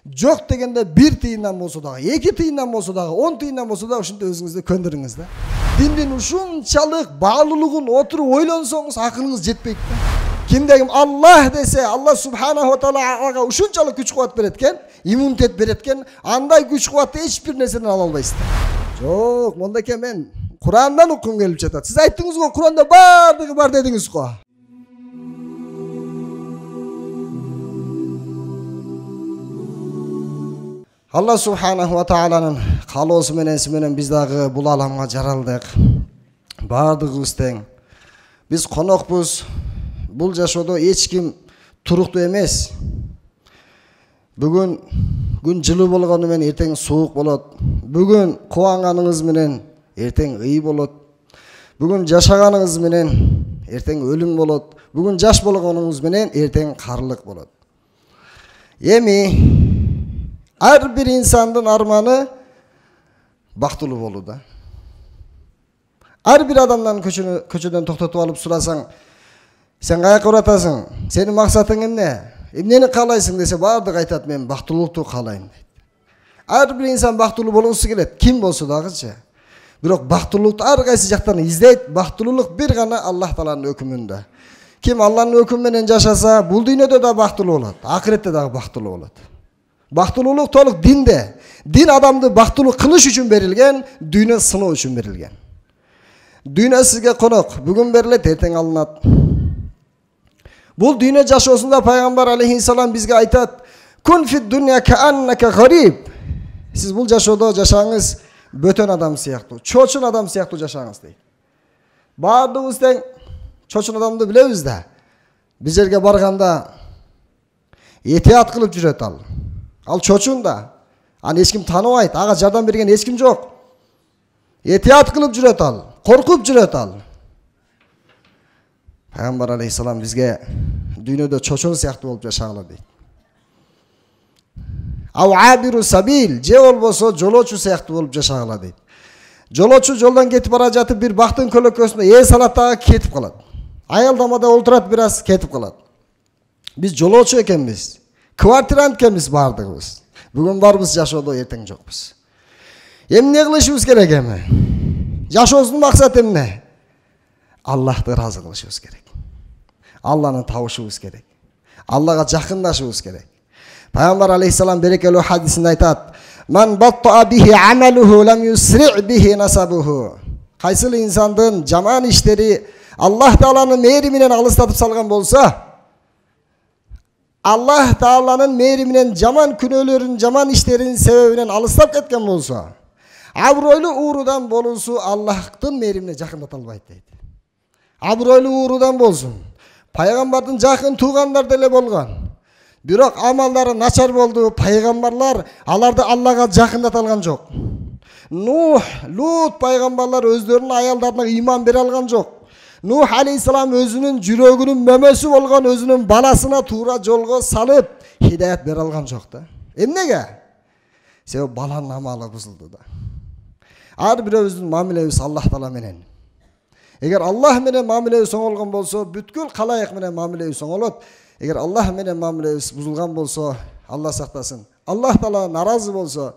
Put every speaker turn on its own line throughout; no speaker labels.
Жок дегенде 1 тыйындан болсо дагы, 2 тыйындан болсо дагы, 10 тыйындан болсо дагы ушинтип өзүңүздү көндүрүңүз да. Диндин ушунчалык баалуулугун отуруп ойлонсоңуз акылыңыз жетпейт да. Кимде ким Аллах десе, Аллах субханаху ва таала ага ушунчалык күч кубат берет экен, иммунитет берет экен, андай күч кубатты эч бир нерседен ала албайсыздар. Жок, мондаке мен Курандан уккум келип жатат. Сиз айттыңыз го, Куранда бардыгы бар дедиңиз го. Allah subhanahu wa ta'ala'nın kaloosu menен biz dagы bul alamga jaraldık. Bardığыбыз тең. Biz konokpuz. Bul жашоодо эч ким туруктуу эмес. Бүгүн күн жылуу болгону менен эртең суук болот. Бүгүн кубанганыңыз менен эртең ый болот. Бүгүн жашаганыңыз менен эртең өлүм болот. Бүгүн жаш болгонуңуз менен эртең карылык болот. Эми her bir insanın armanı baktulu bolu da. Her bir adamdan köçöden toktatıp alıp surasan, sen kayakka uratasın, senin maksatın ne? Emneni kalaysın dese bardık aytat, men baktululuktu kalayım deydi. Her bir insan baktulu bolgusu kelet, kim bolsa dağıcı. Birok baktululuktu her kaysı jaktan izdeyt, baktululuk bir gana Allah Taala'nın hükümünde. Kim Allah'ın hükümünden yaşasa, bul dünyada da baktulu olur, ahirette de baktulu olur. Baktululuk toluk dinde. Din adamdı baktuluk kılış üçün verilgen, dünya sınıf üçün verilgen. Dünya sizge konuk, bugün verilet, erten alınat. Bu dünya jaşosunda Peygamber aleyhisselam bizge aytat, kun fid dünya keanneke garib. Siz bu jaşoda jaşağınız bötön adam siyahtı, çoçun adam siyahtı jaşağınız deyil. Bardığımız den çoçun adamdı bileviz de, biz yerge barganda etiyat kılıp cüret al. Al çoçun da, hani hiç kim tanımaydı, ağa jardan bergen hiç kim yok. Etiyat kılıp cüret al, korkup cüret al. Peygamber aleyhisselam bizge dünyada çoçun siyahtı olup yaşağıla deydi. Av abiru sabil, je olboso joloçu siyahtı olup yaşağıla deydi. Joloçu joldan ketip bara jatıp bir baktın kölökösünde salatdaga ketip kalat. Ayaldamada olturat biraz ketip kalat. Biz joloçu ekenmiz. Kvartirant kemiz bardığımız. Bugün varmız jaşodo erteң jokpuz. Emne kılışыбыз керек emi? Jaşoodun maksat emne? Allah'ты razı kılışыбыз керек. Allah'ını tavuşubuz gerek. Allah'a jakındaşыбыз gerek. Peygamber aleyhisselam berekeli hadisinde aytat, "Man batta'a bihi ameluhu lam yusri' bihi nasabuhu." Kaysıl insandın jaman işleri Allah Taala'nın mehriminden alıstatıp salgan bolsa, Allah Taala'nın mehriminden jaman künölerin, jaman işlerin sebebinden alыстап ketken bolsa, abroylu uğrudan bolunsu Allah'tın mehrimine jakındata albayt deydi. Abroylu uğrudan bolsun. Paygambardın jakın tuğanlar dele bolgan. Birok amallары начар boldu. Paygambarlar aарды Allah'a jakındata algan jok. Nuh, Lut paygambarlar özlerinin ayallarına iman bere algan jok. Nuh aleyhisselam özünün jürөгүнүн mömösü bolgan özünün balasına tuğra jolgo salıp hidayet bere algan jok da. Emnege? Sebep balanın amалы buzuldu da. Har birebizдің мамилебиз Allah Taala менен. Eğer Allah менен мамилебиз оңолгон болсо, бүткүл калайык менен мамилебиз оңолот. Eğer Allah менен мамилебиz buzulgan bolso, Allah saktасın. Allah Taala narazı bolso,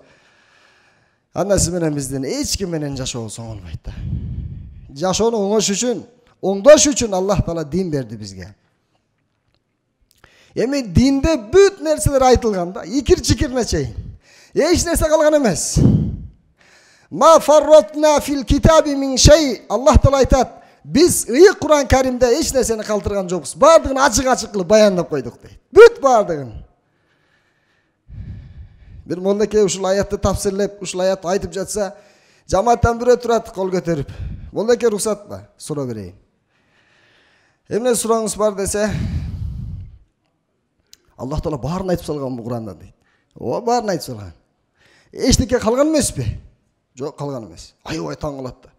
anda siz менен биздин эч ким менен жашообуз оңолбойт да. Жашоону оңош үчүн, оңдош үчүн Allah Taala din berdi bizge. Эми dinde бүт нерселер айтылган да, икир-чикирине чейин. Эч нерсе калган эмес. Ma farratna fil kitabi min şey. Allah Taala aytat, biz ıyık Kur'an Kerim'de hiç nerseni kaldırgan jokuz. Bardığını açık kılıp bayandap koyduk deydi. Büt bardığın. Bir mollake uşul ayatты tafsirlep, uşul ayat aytıp jatsa, jamaattan biri turat kol götürüp, mollake ruhsat mı? Sura bereyim. Emne surаңыз бар dese, Allah Taala baарын aytıp salgan bu Kur'anda deydi. O baарын aytıp salgan. Eçteke kalgan emes be? Жоқ, қалған емес. Аябай таң қалады.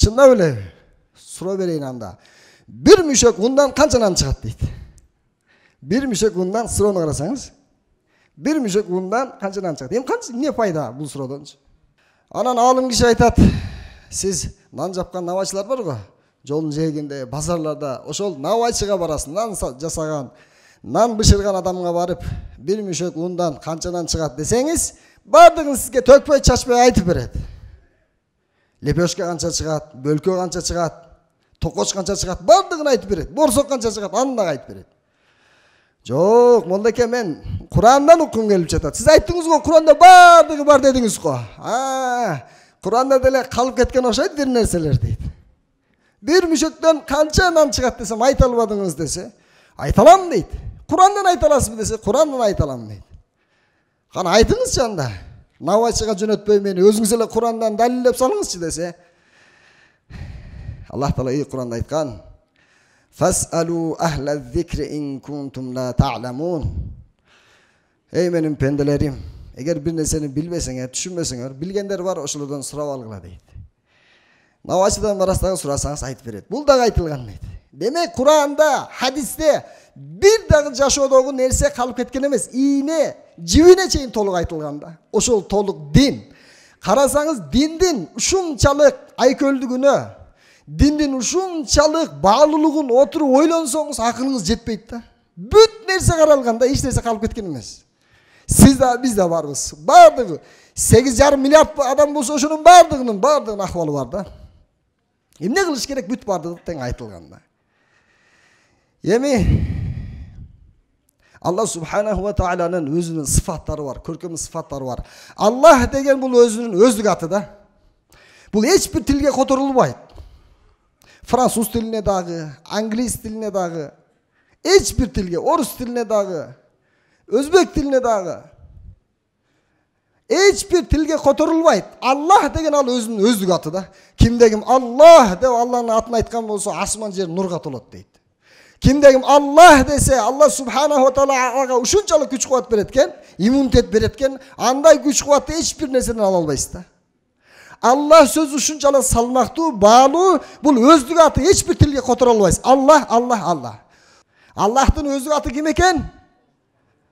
Чындап эле сура берейин анда. Bir мүшек ундан канча нан чыгат дейт. Bir мүшек ундан сураны карасаңыз, bir мүшек ундан канча нан чыгат. Эми канча эмне пайда бул сурадан? Анан алым киши айтат, сиз нан жапкан навайчылар бар го? Жолдун жээгинде, базарларда, ошол навайчыга барасың, нан жасаган. Нан бышырган адамга барып, бир мүшөк ундан канчадан чыгат десеңиз, бардыгын сизге төкпөй чачпай айтып берет. Лепешка канча чыгат, бөлкө канча чыгат, токоч канча чыгат, бардыгын айтып берет. Борсок канча чыгат, аны да айтып берет. Жок, молдеке мен Курандан окугум келип жатат. Сиз айттыңыз го, Куранда бардыгы бар дедиңиз го. Куранда деле калып кеткен окшойт бир нерселер дейт. Бир мүшөктөн канча нан чыгат десем, айта албадыңыз десе, айта алам дейт. Курандан айта аласызбы десе, Курандан айта алам дейт. Кана айтыңызчы анда. Навачыга жөнөтпөй мени өзүңүз эле Курандан далилдеп салыңызчы десе. Аллах Таала үй Куранда айткан: "Фасалу ахла зикри ин кунтум ла та'ламун." Эй менин пенделерим, эгер бир нерсени билбесеңер, түшүнбөсөңөр, билгендер бар, ошолордон сурап алгыла дейт. Навачыдан барасагы сурасаңыз айтып берет. Бул дагы айтылган дейт. Демек Куранда, хадисте бир дагы жашоодогу нерсе калып кеткен эмес. Ийне, жибине чейин толук айтылган да. Ошол толук дин. Карасаңыз диндин ушунчалык айкөлдүгүнө, диндин ушунчалык баалуулугун отуруп ойлонсоңуз акылыңыз жетпейт да. Бүт нерсе каралган да, эч нерсе калып кеткен эмес. Сиз да, биз да барбыз. Бардыгы 8,5 миллиард адам болсо ошонун бардыгынын акыбалы бар да. Эмне кылыш керек? Бүт бардыгы тең айтылган да. Эми Аллах субханаху ва тааланын өзүнүн сыфаттары бар, көркөм сыфаттары бар. Аллах деген бул өзүнүн өздүк аты да. Бул эч бир тилге которулбайт. Француз тилине дагы, англис тилине дагы, эч бир тилге, орус тилине дагы, өзбек тилине дагы эч бир тилге которулбайт. Аллах деген ал өзүнүн өздүк аты да. Кимдегим Аллах деп Аллахнын атын айткан болсо, асман жер нурга толот дейт. Кимдегим Аллах десе, Аллах субханаху ва таала ага ушунчалык күч кубат береткен, иммунитет береткен, андай күч кубатты эч бир нерседен ала албайсыз да. Аллах сөзү ушунчалык салмактуу, баалуу, бул өздүк аты, эч бир тилге которо албайсыз. Аллах, Аллах, Аллах. Аллахтын өздүк аты ким экен?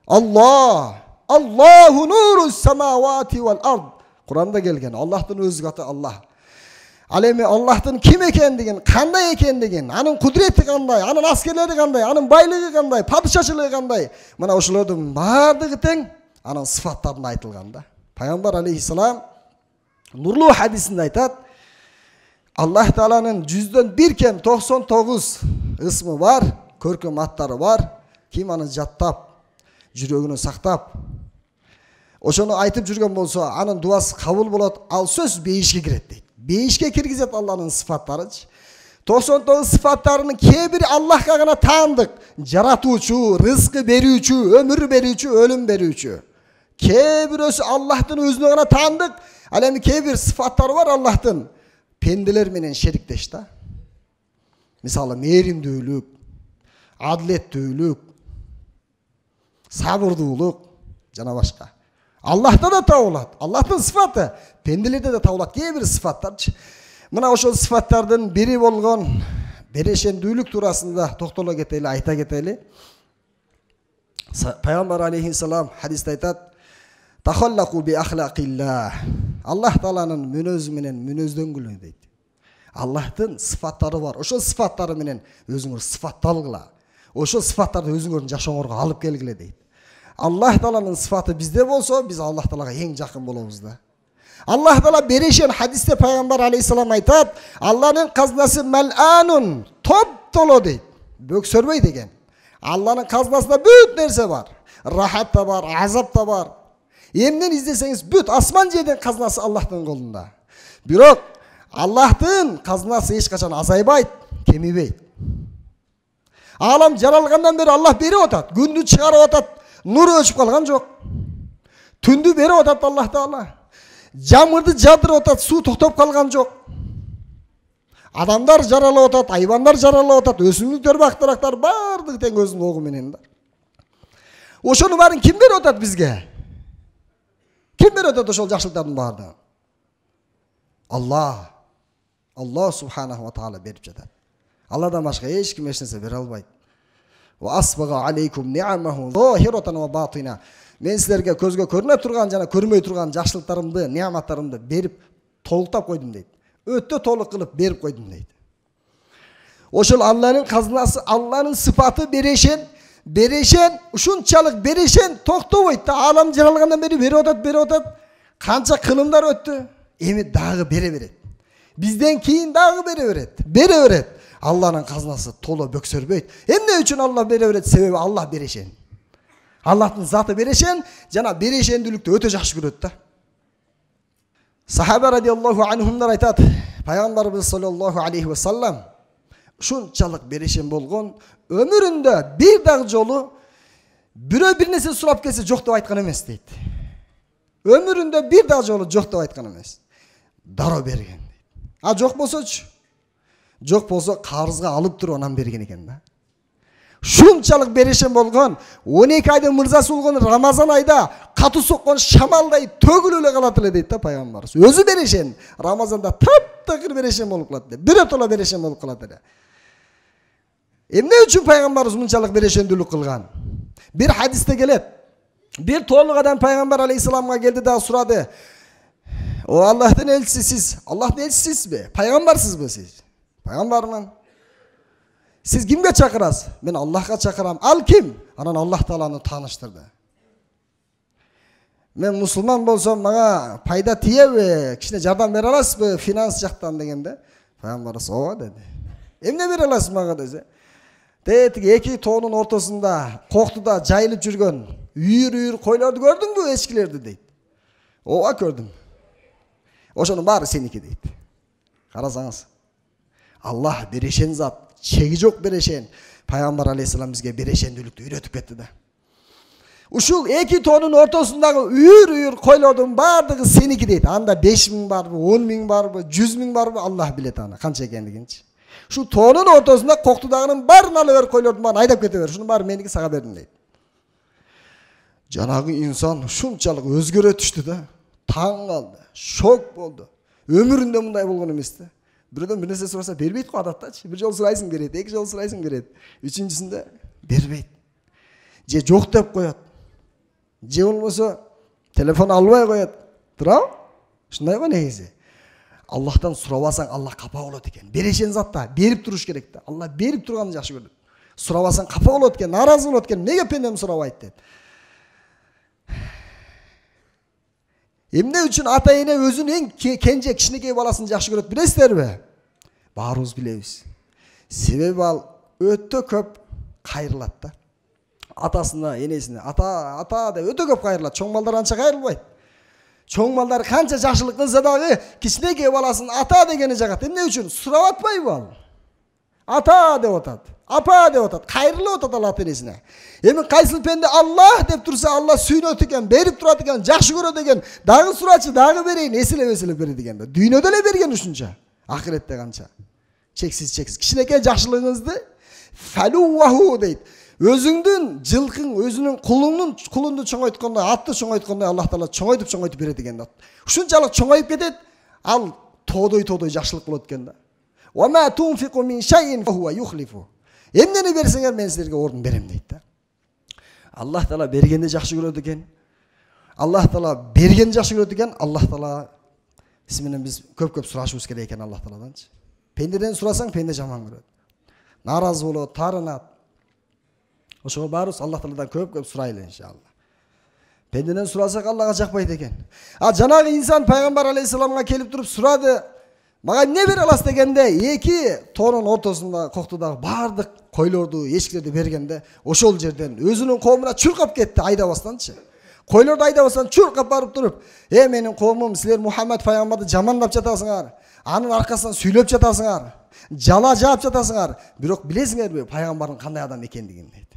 Аллах. Аллаху нурус самавати вал ард. Куранда келген. Аллахтын өздүк аты Аллах. Ал эми Аллахтын ким экендигин, кандай экендигин, анын кудурети кандай, анын аскерлери кандай, анын байлыгы кандай, падышачылыгы кандай, мына ошолордун баардыгы тең анын сыфаттарында айтылган да. Пайгамбар алейхиссалам нурлуу хадисинде айтат: Аллах Тааланын 100дөн 1 кем 99 ысмы бар, көркөм аттары бар. Ким аны жаттап, жүрөгүнө сактап, ошону айтып жүргөн болсо, анын дуасы кабыл болот, ал сөз бейишке кирет дейт. Бейишке киргизет Аллахнын сыфаттарычы. 99 сыфаттарынын кээ бири Аллахка гана таандык: жаратуучу, рызкы берүүчү, өмүр берүүчү, өлүм берүүчү. Кээ бирөөсү Аллахтын өзүнө гана таандык. Ал эми кээ бир сыфаттары бар Аллахтын, пенделер менен шериктеш да. Мисалы мээримдүүлүк, адилеттүүлүк, сабырдуулук жана башка. Аллахта да табылат. Аллахтын сыфаты пенделерде да табылат кээ бир сыфаттарчы. Мына ошол сыфаттардын бири болгон берешендүүлүк туурасында токтоло кетели, айта кетели. Пайгамбар алейхиссалам хадисте айтат: "Тахаллаку би ахлaqillah." Аллах Тааланын мүнөзү менен мүнөздөнгүлө дейт. Аллахтын сыфаттары бар. Ошол сыфаттары менен өзүңөр сыфатталгыла. Ошол сыфаттарды өзүңөрдүн жашооңорго алып келгиле дейт. Аллах Тааланын сыфаты бизде болсо, биз Аллах Таалага эң жакын болобуз да. Аллах Таала берешен хадисте Пайгамбар алейхиссалам айтат: "Алланын казнасы мал'анун", топ-толо дейт. Бөксөрбөй деген. Алланын казнасында бүт нерсе бар. Рахат та бар, азап та бар. Эмнен издесеңиз бүт асман жердин казнасы Аллахтын колунда. Бирок Аллахтын казнасы эч качан азайбайт, кемибейт. Алам жаралгандан бери Аллах берип атат. Күндү чыгарып атат, нур өчүп калган жок. Түндү берип атат Аллах Таала. Жамырды жадырып атат, суу токтоп калган жок. Адамдар жаралып атат, айбандар жаралып атат, өсүмдүктөр, бактырактар бардыгы тең өзүнүн огу менен да. Ошону баарын ким берип атат бизге? Ким берип атат ошол жакшылыктардын баардыгын? Аллах. Аллах субханаху ва таала берип жатат. Алладан башка эч ким эч нерсе бере албайт. Ва асбага алейкум ни'амаху зохирatan ва батина. Мен силерге көзгө көрүнө турган жана көрүнбөй турган жакшылыктарымды, неаматтарымды берип толуктап койдум дейт. Өтө толук кылып берип койдум дейт. Ошол Алланын казнасы, Алланын сыфаты берешен, Берешен, ушунчалык берешен токтобойт да. Алам жаралгандан бери берип атат. Канча кылымдар өттү. Эми дагы бере берет. Бизден кийин дагы бере берет. Алланын казынасы толо бөксөрбөйт. Эмне үчүн Алла бере берет? Себеби Алла берешен. Аллахтын заты берешен, жана берешендүүлүктү өтө жакшы көрөт да. Сахаба радиаллаху анхумдар айтат, пайгамбарыбыз саллаллаху алейхи ва саллам ушунчалык берешен болгон, өмүрүндө бир дагы жолу бирөө бир нерсе сурап келсе жок деп айткан эмес дейт. Өмүрүндө бир дагы жолу жок деп айткан эмес. Дароо берген дейт. Жок болсочу? Жок болсо карызга алып туруп анан берген экен да. Шунчалык берешен болгон, 12 айдын мырзасы болгон Рамазан айда катуу соккон шамалдай төгүлүп эле калат эле дейт да пайгамбарыбыз. Өзү берешен, Рамазанда таптакыр берешен болуп калат эле. Биротоло берешен болуп калат эле. Эмне үчүн пайгамбарыбыз мынчалык берешендүүлүк кылган? Бир хадисте келет. Бир тоолук адам пайгамбар алейхисаламга келди да сурады. О Аллахтын элчиси сиз, Аллахтын элчисизби? Пайгамбарсызбы сиз? Пайгамбармын. Siz kimge çakırasınız? Ben Allah'a çakıram. Al kim? Anan Allah Teala'nı tanıştırdı. Ben Müslüman bolsam bana payda tiye ve kişine jardan bere alasızbı finans jaktan degende. Peygamberimiz ova dedi. Emne bere alasız bana dedi. Dedi iki toğunun ortasında koktuda jayılıp жүргөн үйür koylardı gördün mü eskilerdi deydi. Ova gördüm. Oşonun bari seniki deydi. Karasanız. Allah berişen zat. Çegi jok berešen. Пайгамбар алейхисалам бизге берешендүүлүктү үйрөтүп кетти да. Ушул эки тоонун ортосундагы үйүр койлордун баардыгы сеники дейт. Анда 5000 барбы, 10.000 барбы, 100.000 барбы, Аллах билет аны канча экендигинчи. Шу тоонун ортосунда коктудагынын баарын ала бер, койлордун баарын айдап кете бер. Шунун баары меники сага бердим дейт. Жанагы инсан ушунчалык өзгөрө түштү да. Таң калды, шок болду. Өмүрүндө мындай болгон эмес да. Birden bir nese sorsa berбейт го адаттачы. Bir жол сурайсың берет, эки жол сурайсың берет. Үчүнчүсүндө бербейт. Же жок деп коет. Же болбосо телефон албай коет. Туурабы? Ушундай го негизи. Аллахтан сурабасаң Аллах капа болот экен. Берешен затта берип туруш керек да. Аллах берип турганды жакшы көрөт. Сурабасаң капа болот экен, наразы болот экен. Неге пендем сурабайт деп. Эмне үчүн ата эне өзүнүн кенже кичинекей баласын жакшы көрөт билесиздерби? Баарыбыз билебиз. Себеби ал өтө көп кайрылат да. Атасына, энесине, ата деп өтө көп кайрылат. Чоң балдар анча кайрылбайт. Чоң балдар канча жакшылык кылса дагы кичинекей баласын ата дегени жагат. Эмне үчүн? Сурап атпайбы ал? Ата деп атат. Апа деп атат. Кайрылып атат ал ата энесине. Эми кайсыл пенде Аллах деп турса, Алла сүйнөт экен, берип турат экен, жакшы көрөт экен. Дагы сурачы, дагы берейин, эселеп берет экен да. Дүйнөдө эле берген ушунча. Ахиретте канча? Чексиз. Кичинекей жакшылыгыңызды фалуаху дейт. Өзүңдүн жылкың, өзүнүн кулунду чоңойткондой, атты чоңойткондой Аллах Таала чоңойтуп берет экен да. Ушунчалык чоңоюп кетет, ал тоодой жакшылык болот экен да. Ва ма тунфику мин шайин фахуа юхлифу. Эмнени берсеңер мен силерге ордун берем дейт да. Аллах Таала бергенди жакшы көрөт экен. Аллах Таала бергенди жакшы көрөт экен. Аллах Таала менен биз көп сурашыбыз керек экен Аллах Тааладанчы. Пендеден сурасаң пенде жаман көрөт. Наразы болот, тарынат. Ошого баарыбыз Аллах Тааладан көп сурайлы иншалла. Пендеден сурасак Аллага жакпайт экен. Жанагы инсан пайгамбар алейхисаламга келип туруп сурады. Мага эмне бере аласыз дегенде, эки тоонун ортосунда коктудагы баардык койлорду, эчкилерди бергенде, ошол жерден өзүнүн коомуна чуркап кетти айдабастанчы. Койлорду айдабастан чуркап барып туруп, менин коомум, силер Мухаммад пайгамбарды жамандап жатасыңар, анын аркасынан сүйлөп жатасыңар, жала жаап жатасыңар. Бирок билесиңерби, пайгамбардын кандай адам экендигин дейт.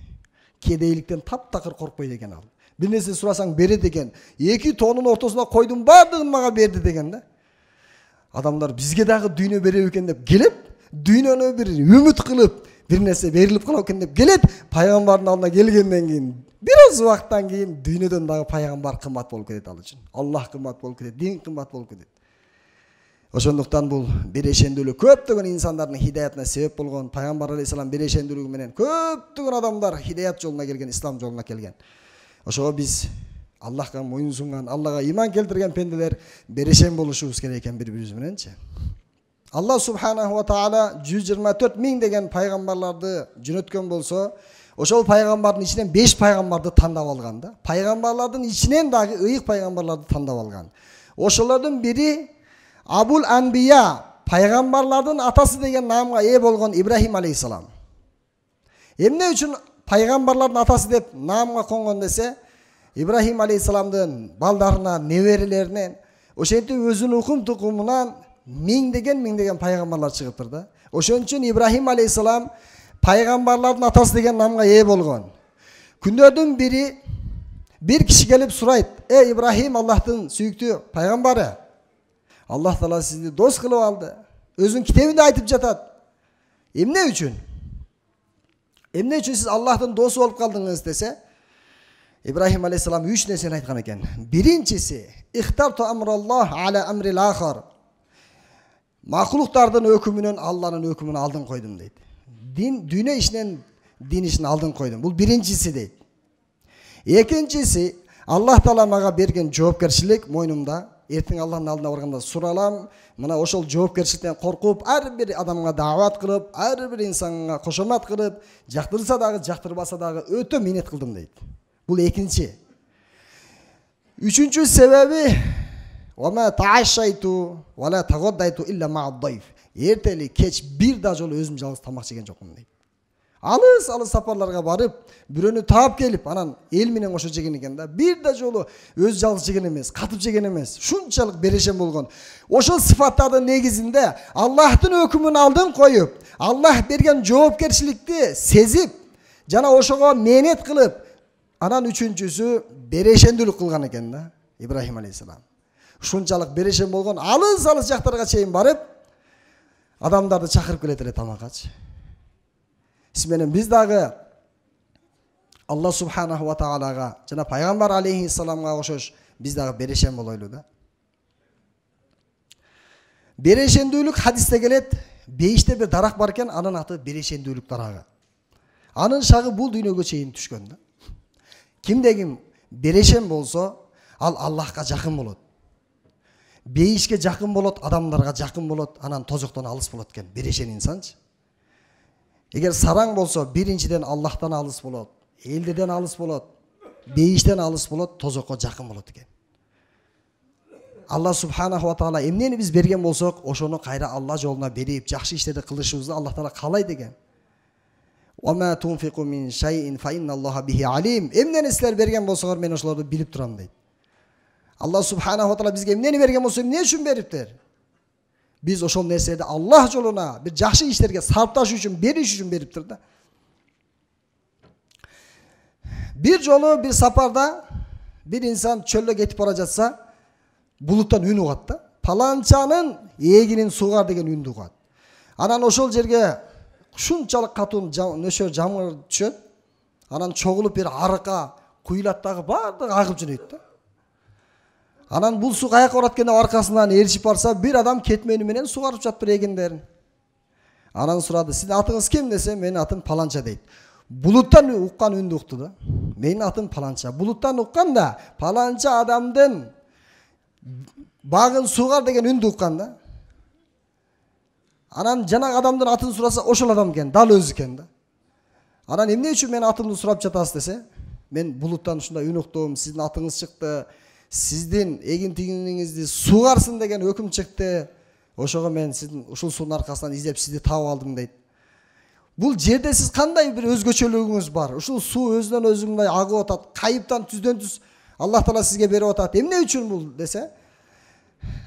Кедейликтен таптакыр коркпойт экен ал. Бир нерсе сурасаң берет экен. Эки тоонун ортосунда койдун баардыгын мага берди деген да. Адамдар бизге дагы дүйнө береб экен деп келип, дүйнөнү бир үмүт кылып, бир нерсе берилип калат экен деп келет, пайгамбардын алдына келгенден кийин, бир аз убакыттан кийин дүйнөдөн дагы пайгамбар кымбат болуп кетет ал үчүн. Аллах кымбат болуп кетет, дин кымбат болуп кетет. Ошондуктан бул берешендүүлүк көптөгөн инсандардын хидаятына себеп болгон. Пайгамбар алейхисалам берешендүүлүгү менен көптөгөн адамдар хидаят жолуна келген, ислам жолуна келген. Ошого биз Аллахка моюн сунган, Аллага иман келтирген пенделер берешен болушубуз керек экен бири-бирибиз мененчи. Аллах субханаху ва таала 124 миң деген пайгамбарларды жөнөткөн болсо, Ошол пайгамбардын ичинен 5 пайгамбарды тандап алган да. Пайгамбарлардын ичинен дагы ыйык пайгамбарларды тандап алган. Ошолордун бири Абул Анбия, пайгамбарлардын атасы деген наамга ээ болгон Ибрахим алейхиссалам. Эмне үчүн пайгамбарлардын атасы деп наамга конгон десе, Ибрахим алейхиссаламдын балдарына, неберелеринен, ошентип өзүнүн укум тукумунан миңдеген пайгамбарлар чыгыптыр да. Ошон үчүн Ибрахим алейхиссалам пайгамбарлардын атасы деген наамга ээ болгон. Күндөрдүн бири bir kişi gelip surayt, ey İbrahim, Allah'ın sүйүктүү пайгамбары, Allah Taala sizni dost kılıp aldı. Özün kitabında aytıp jatat. Emne üçün? Emne üçün siz Allah'ın dostu olup kaldınız dese, İbrahim aleyhissalam 3 nesini aytkan eken. Birincisi, ihtartu amrallah ala amril ahar. Mahluklardan hükmünün Allah'ın hükmünü aldın koydum deydi. Dünya işinin din işini aldın koydum. Bu birincisi deydi. İkincisi, Allah Taala maga bergen жоопкерчилик moynumda. Ertin Allah'ın aldına barganda suralam. Mına oşol жоопкерчиликтен korkup, her bir adamga davat kılıp, her bir insanga koşomat kılıp, jaktırsa dagı, jaktırбаса dagı ötө minnet kıldım deydi. Bu ikinci. Üçüncü sebebi, وَمَا تَعَشَّيْتُ وَلَا تَغَدَّيْتُ إِلَّا مَعَ الضَّيْفِ. Erteli keç bir da jolu özüm жалгыз tamak жеген жокмун deydi. Alыс saparlarga barıp, bürönü taap gelip, anan el menen oşo jegen eken da, bir da jolu öz жалгыз jegen emes, katıp jegen emes, şunçalık berešen bolgon. Oşo sıfattardın negizinde Allah'ın hükmünü aldın koyup, Allah bergen жоопкерчиликти sezip, jana oşoga mehnat kılıp, anan üçüncüsü berešendүүлүк kılgan eken da, İbrahim aleyhissalam. Şunçalık berešen bolgon, alыс jaktarga çeyin barıp, adamdardı çakırıp keletele tamakaç. Ismenen biz dagı Allah subhanahu wa ta'alaga jana Peygamber aleyhissalamga oşoş biz dagı berešen boloylu da. Berešendүүлүк hadiste gelet, beyişte bir darak barken anın atı berešendүүлүк daragı. Anın şağı bul dünyögө çeyin түшкөн da. Kimdegim berešen bolsa, al Allah'a jakın bolot. Beyişke jakın bolot, adamlarga jakın bolot, anan tozoktan alыс bolot ken berešen insançı. Eğer sarang bolsa birinciden Allah'tan alыс bolot, eldeden alыс bolot, beyişten alыс bolot, tozokko jakın bolot eken. Allah subhanahu wa ta'ala emneni biz bergen bolsok, oşonu kayra Allah joluna berip, jakşı işleri kılışыбызды Allah Taala kalay degen. وَمَا تُنْفِقُوا مِنْ شَيْءٍ فَإِنَّ اللّٰهَ بِهِ عَلِيمٌ. Emneni sizler bergen bolsalar men oşolordu bilip turam deydi. Allah subhanahu wa ta'ala bizge emneni bergen bolsa ne üçün beripdir? Biz oşol nerselerdi Allah joluna bir jakşı işlerge sarptaş üçün, beriş üçün beriptir da. Bir jolu bir saparda bir insan çölde getip bara jatsa, buluttan ün ugat da. Palançanın eginin sugar degen ündü ugat. Anan oşol jerge şunçalık katun nöşör jamgır düşöt. Anan çoğulup bir arka kuyulatdagı bardыгы agıp jönөйт da. Anan bul su kayak oratkende arkasından erişip barsa bir adam ketmeni menen sugarıp жатпыр эгиндерин. Anan surады, sizin atыңыз kim dese, menin atım palança deydi. Buluttan ukkan ündü uktu da. Menin atım palança. Buluttan ukkan da palança adamdın bağın sugar degen ündü ukkan da. Anan janak adamdın atın surasa oşol adam eken, dal özü eken da. Anan emne üçün men atımды surap жатасыз dese, men buluttan ушундай ün uktум, sizin atыңыз çıktı. Sizdin egin tigiниңизди сугарсын деген өкүм чыкты. Ошого мен сиздин ушул суунун аркасынан издеп сизди таап алдым дейт. Бул жерде сиз кандай bir өзгөчөлүгүңүз бар? Ушул суу өзүнөн өзүндай агып атат, кайыптан түздөн түз Allah Taala sizге берип атат. Эмне үчүн бул десе?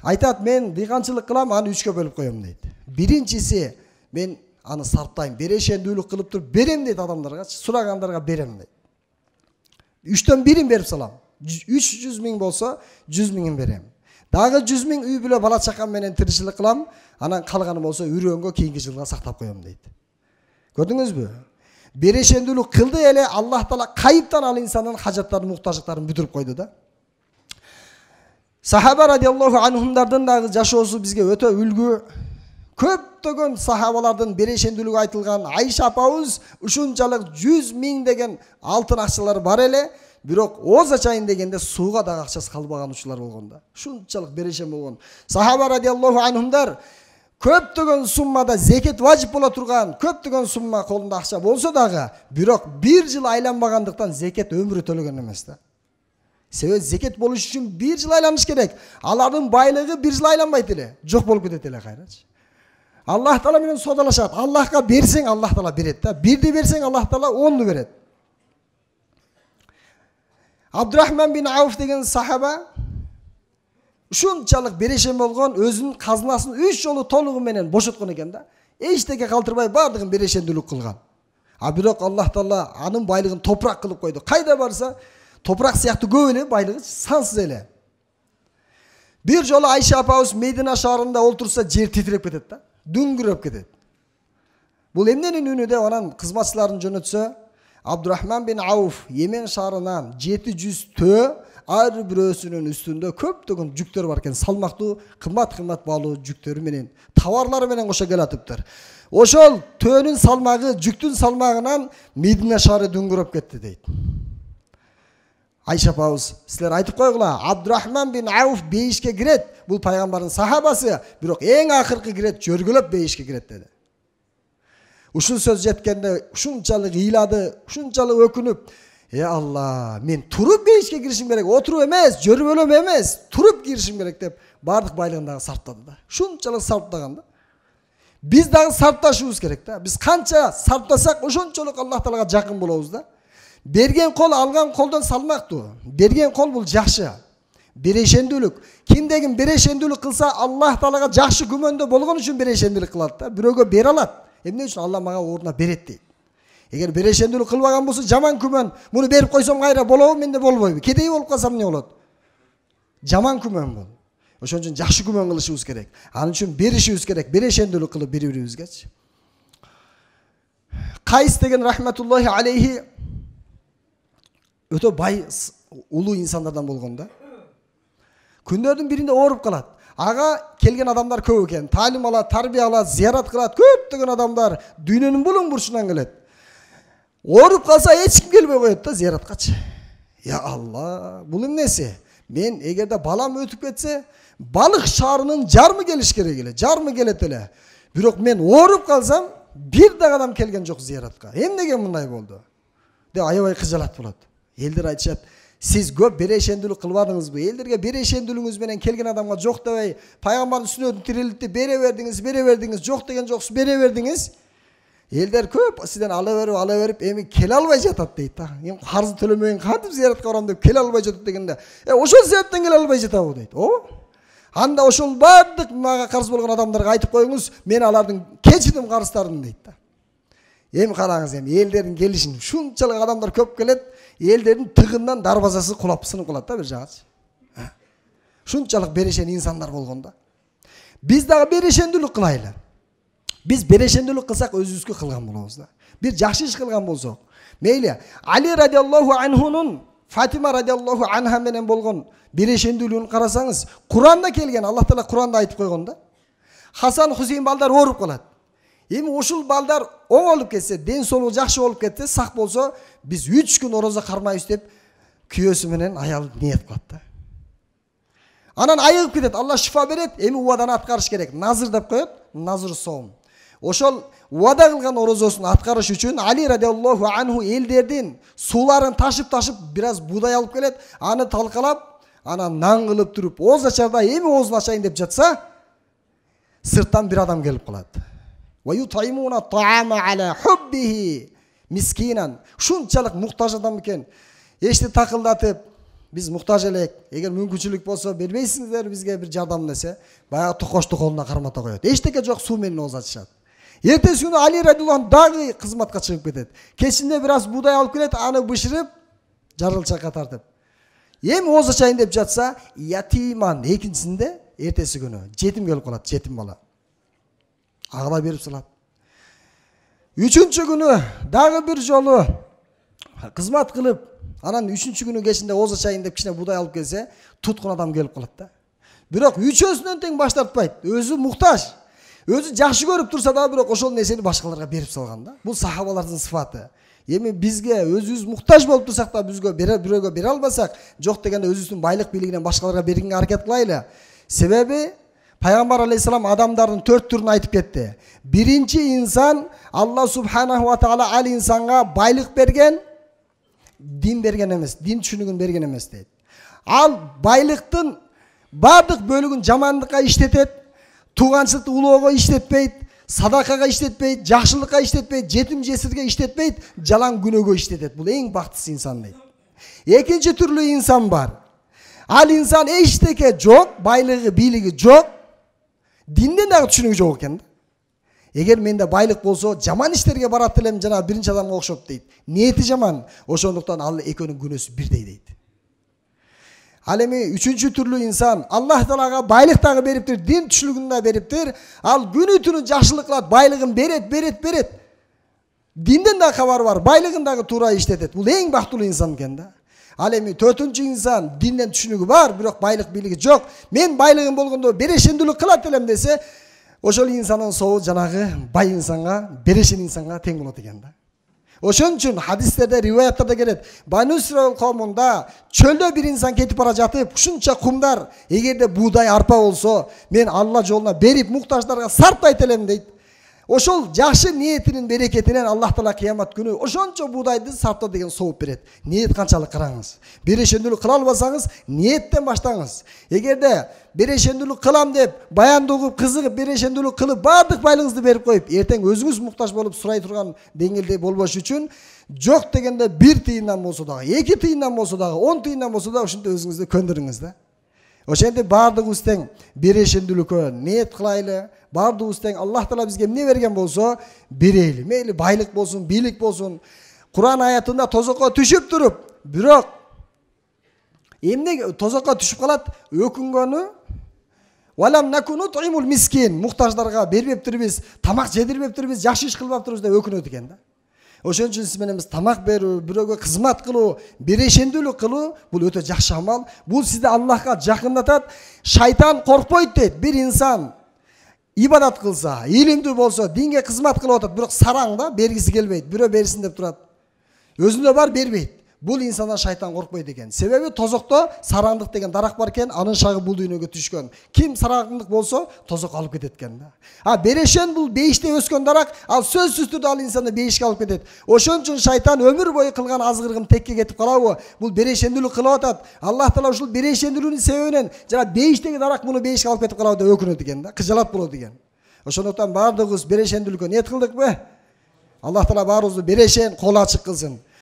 Айтат, мен дыйганчылык кылам, аны 3кө бөлүп коем дейт. Биринчиси, мен аны сарптайм, берешендүүлүк кылып туруп берем дейт адамдарга, сурагандарга берем дейт. 3төн 1-ин берип салам. 300 ming bolsa 100 mingin berem. Dagı 100 ming uy bile bala çakan menen tirişilik kılam, anan kalganı bolsa üröngө keyingi жылга saktap koyom deydi. Gördünüz mü? Berešendүүлүк kıldı ele Allah Taala kayıptan al insanın hacatlarını, muhtaçlıklarını büdürüp koydu da. Sahaba radiyallahu anhumlardan dagı jaşoosу bizge ötө үлgü. Köptөгөн sahabalardan berešendүүлүk aytılgan Ayşe apabız uşunçalık 100 ming degen altın akçalары бар ele. Бирок оз ачайын дегенде сууга дагы акчасы калбаган учурлар болгон да. Шунчалык берешен болгон. Сахаба радиаллаху анхумдар көптөгөн суммада зекет важип боло турган, көптөгөн сумма колунда акча болсо дагы, бирок 1 жыл айланбагандыктан зекет өмүрү төлөгөн эмес да. Себеби зекет болуш үчүн 1 жыл айланыш керек. Алардын байлыгы 1 жыл айланбайт эле, жок болуп кетет эле кайрачы. Аллах Таала менен содалашат. Аллахка берсең, Аллах Таала берет да. Бирди берсең, Аллах Таала 10ду берет. Абдурахман бин Ауф деген сахаба ушунчалык берешен болгон, өзүнүн казынасын 3 жолу толугу менен бошоткон экен да. Эчтеке калтырбай бардыгын берешендүүлүк кылган. А бирок Аллах Таала анын байлыгын топурак кылып койду. Кайда барса, топурак сыяктуу көп эле, байлыгы сансыз эле. Bir жолу Айша апабыз Медина шаарында олтурса, жер титиреп кетет да. Дүңгүрөп кетет. Бул эмненин үнү деп анан кызматчыларын жөнөтсө, Абдурахман бин Ауф Йемен шаарынан 700 төө ар бирөөсүнүн үстүндө көптөгөн жүктөр бар экен, салмактуу, кымбат баалуу жүктөрү менен, товарлары менен кошо келатыптыр. Ошол төөнүн салмагы, жүктүн салмагынан Медина шаары дүңгүрөп кетти дейт. Айша апабыз, силер айтып койгула, Абдурахман бин Ауф бейишке кирет. Бул пайгамбардын сахабасы, бирок эң акыркы кирет, жөргөлөп бейишке кирет деди. Ушул сөз жеткенде ушунчалык ыйлады, ушунчалык өкүнүп, Алла, мен туруп бейишке киришим керек, отуруп эмес, жөргөлөп эмес, туруп киришим керек деп бардык байлыгын дагы сарптады да. Ушунчалык сарптаган да. Биз дагы сарпташыбыз керек да. Биз канча сарптасак, ошончолук Аллах Таалага жакын болобуз да. Берген кол алган колдон салмактуу. Берген кол бул жакшы. Берешендүүлүк. Кимдегин берешендүүлүк кылса, Аллах Таалага жакшы күмөндө болгон үчүн берешендүүлүк кылат да. Бирөөгө бере алат. Эмне үчүн Алла мага ордуна берет дейт. Эгер берешендүүлүк кылбаган болсо, жаман күмөн, муну берип койсом кайра болобу, менде болбойбу? Кедей болуп калсам эмне болот? Жаман күмөн бул. Ошон үчүн жакшы күмөн кылышыбыз керек. Анын үчүн беришибиз керек, берешендүүлүк кылып бири-бирибизгечи. Кайс деген рахматуллахи алейхи өтө бай улуу инсандардан болгон да. Күндөрдүн биринде ооруп калат. Ага келген адамдар көп экен. Таалим алат, тарбия алат, зиярат кылат, көптөгөн адамдар дүйнөнүн булуң бурчунан келет. Ооруп калса эч ким келбей коет да зияраткачы. Я Алла, бул эмнеси? Мен эгерде балам өтүп кетсе, балык шаарынын жармы келиш керек эле, жармы келет эле. Бирок мен ооруп калсам, бир дагы адам келген жок зияратка. Эмнеге мындай болду? Деп аябай кыжалат болот. Элдер айтышат, сиз көп берешендүүлүк кылбадыңызбы? Элдерге берешендүүлүгүңүз менен келген адамга жок дебей, пайгамбардын сүннөтүн тирилтти, бере бердиңиз, жок деген жоксуз, бере бердиңиз. Элдер көп сизден ала берип, эми келе албай жатат дейт да. Эми карзы төлөмөйүн кантип зияратка барам деп келе албай жатат дегенде, ошол себептен келе албай жатабы дейт. Анда ошол бардык мага карыз болгон адамдарга айтып коюңуз, мен алардын кечирдим карыздарын дейт да. Эми караңыз, эми элдердин келишин ушунчалык адамдар көп келет, элдердин тыгындан дарбазасы кулап сынып калат да бир жагачы. Ушунчалык берешен инсандар болгон да. Биз дагы берешендүүлүк кылайлы. Биз берешендүүлүк кылсак өзүбүзгө кылган болобуз да. Бир жакшы иш кылган болсок, мейли Али радиаллаху анхунун Фатима радиаллаху анха менен болгон берешендүүлүгүн карасаңыз, Куранда келген, Аллах Таала Куранда айтып койгон да. Хасан Хусейн балдар ооруп калат. Эми ушул балдар оңолуп кетсе, ден соолугу жакшы болуп кетсе, сак болсо, биз 3 күн орозо кармайбыз деп күйөөсү менен аялы ниет кылат да. Анан айыгып кетет, Алла шифа берет, эми убаданы аткарыш керек. Назыр деп коет, назыр соом. Ошол убада кылган орозосун аткарыш үчүн Али радиаллаху анху элдердин сууларын ташып бир аз буудай алып келет, аны талкалап, анан нан кылып туруп, ооз ачарда эми оозун ачайын деп жатса, сырттан бир адам келип калат. وَيُطْعِمُونَ الطَّعَامَ عَلَى حُبِّهِ مِسْكِينًا. Шунчалык муктаж адам экен. Эшти такылдатып, биз муктаж элек, эгер мүмкүнчүлүк болсо бербейсиңиздер бизге бир жардам десе, баягы токошту колуна кармата коет. Эчтеке жок, суу менен ооз ачышат. Эртеси күнү Али радиаллаху дагы кызматка чыгып кетет. Кечинде бир аз буудай алып келет, аны бышырып, жарылчакка тартып. Эми ооз ачайын деп жатса, ятиман экинчисинде эртеси күнү жетим келип калат, жетим бала. Агыла берип салат. Үчүнчү күнү дагы бир жолу кызмат кылып, анан үчүнчү күнү кечинде ооз ачайын деп кичине буудай алып келсе, туткун адам келип калат да. Бирок үчөөсүнөн тең баш тартпайт. Өзү муктаж. Өзү жакшы көрүп турса да, бирок ошол нерсени башкаларга берип салган да. Бул сахабалардын сыфаты. Эми бизге өзүбүз муктаж болуп турсак да, бирөөгө бере албасак, жок дегенде өзүбүздүн байлык бийлигинен башкаларга бергенге аракет кылайлы. Себеби Пайгамбар алейхисалам адамдардын 4 түрүн айтып кетти. Биринчи инсан, Алла субханаху ва таала ал инсанга байлык берген, дин берген эмес, дин түшүнүгүн берген эмес дейт. Ал байлыктын бардык бөлүгүн жамандыкка иштетет, тууганчылыкты улоого иштетпейт, садакага иштетпейт, жакшылыкка иштетпейт, жетим жесирге иштетпейт, жалаң күнөөгө иштетет. Бул эң бактысы инсан дейт. Экинчи түрлүү инсан бар. Ал инсан эчтеке жок, байлыгы, бийлиги жок, динден дагы түшүнүгү жок экен. Эгер менде байлык болсо, жаман иштерге барат элем, жана биринчи адамга окшоп дейт. Ниети жаман, ошондуктан ал экөөнүн күнөөсү бирдей дейт. Ал эми үчүнчү түрлүү инсан, Аллах Таалага байлык дагы бериптир, дин түшүнүгүн да бериптир. Ал күнү түнү жакшылык кылат, байлыгын берет. Динден да кабары бар, байлыгын дагы туура иштетет. Бул эң бактылуу инсан экен да. Ал эми төртүнчү инсан, динден түшүнүгү бар, бирок байлык бийлиги жок. Мен байлыгым болгондо берешендүүлүк кылат элем десе, ошол инсанын сообу жанагы бай инсанга, берешен инсанга тең болот экен да. Ошон үчүн хадистерде, риваяттарда келет. Бану Исраил коомунда чөлдө бир инсан кетип бара жатып, ушунча кумдар, эгерде буудай, арпа болсо, мен Алла жолуна берип муктаждарга сарптайт элем дейт. Ошол жакшы ниетинин берекетинен Аллах Таала кыямат күнү ошончо буудайды сарпта деген сооп берет. Ниет канчалык караңыз. Берешендүүлүк кыла албасаңыз, ниеттен баштаңыз. Эгерде берешендүүлүк кылам деп, баянды угуп, кызыгып, берешендүүлүк кылып, бардык байлыгыңызды берип коюп, эртең өзүңүз муктаж болуп сурай турган деңгээлде болбош үчүн жок дегенде 1 тыйындан болсо дагы, 2 тыйындан болсо дагы, 10 тыйындан болсо дагы ушинтип өзүңүздү көндүрүңүз да. Ошентип бардыгыбыз тең берешендүүлүккө ниет кылайлы. Бардыгыбыз тең Аллах Таала бизге эмне берген болсо берейли. Мейли байлык болсун, бийлик болсун. Кур'ан аятында тозокко түшүп туруп, бирок эмне тозокко түшүп калат? Өкүнгөнү валам накуну туимул мискин. Муктаждарга бербептирбиз, тамак жедирбептирбиз, жакшы иш кылбаптырбыз деп өкүнөт экен да. Ошон үчүн сиз менен тамак берүү, бирөөгө кызмат кылуу, берешендүүлүк кылуу бул өтө жакшы амал. Бул сизди Аллахка жакындатат. Шайтан коркпойт дейт. Бир инсан ибадат кылса, илимдүү болсо, динге кызмат кылып атат, бирок сараң да, бергиси келбейт. Бирөө берсин деп турат. Өзүндө бар, бербейт. Бул инсандан шайтан коркпойт экен. Себеби тозокто сараңдык деген дарак бар экен, анын шагы бул дүйнөгө түшкөн. Ким сараңдык болсо, тозок алып кетет экен да. Берешен бул бейиште өскөн дарак, ал сөзсүз түрдө ал инсанды бейишке алып кетет. Ошон үчүн шайтан өмүр бою кылган азгырыгын текке кетип калабы? Бул берешендүүлүк кылып атат. Аллах Таала ушул берешендүүлүгүнүн себебинен жана бейиштеги дарак муну бейишке алып кетип калабы деп өкүнөт экен да. Кыжалат болот экен. Ошондуктан бардыгыбыз берешендүүлүккө ниет кылдыкпы? Аллах Таала баарыбызды берешен, колу ачык кылсын.